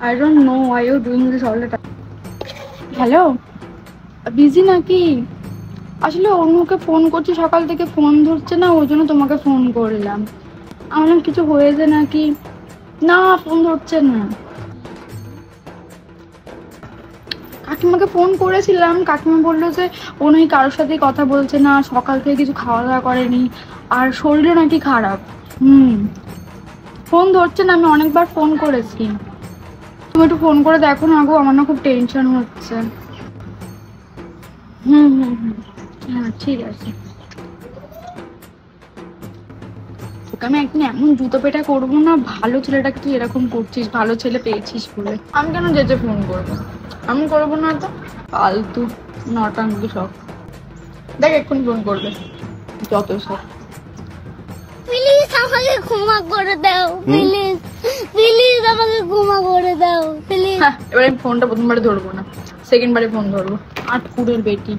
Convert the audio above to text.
I don't know why you're doing this all the time. Hello, busy নাকি? আসলে অন্যকে phone করছি, সকাল থেকে ফোন ধরছে না, ওই জন্য তোমাকে ফোন করলাম। আমার কিছু হয়েছে নাকি? না, ফোন ধরছে না। কাকিমাকে ফোন করেছিলাম, কাকিমা বললো যে ও নাকি কারোর সাথে কথা বলছে না, সকাল থেকে কিছু খাওয়া দাওয়া করেনি, আর শরীরও নাকি খারাপ। ফোন ধরছে না, আমি অনেকবার ফোন করেছি। তুমি একটু ফোন করে দেখো না গো, আমার না খুব টেনশন হচ্ছে। হ্যাঁ ঠিক আছে। তোকে আমি একদিন এমন জুতো পেটা করবো না, ভালো ছেলেটাকে তুই এরকম করছিস, ভালো ছেলে পেয়েছিস বলে। আমি কেন যেচে ফোন করবো? আমি করবো না তো, ফালতু নটাঙ্কি সব। দেখ এক্ষুনি ফোন করবে, যত সব। প্লিজ আমাকে ক্ষমা করে দাও, প্লিজ প্লিজ আমাকে ক্ষমা করে দাও প্লিজ। হ্যাঁ, এবারে আমি ফোনটা প্রথমবারে ধরবো না, সেকেন্ড বারে ফোন ধরবো। আর পুরের বেটি।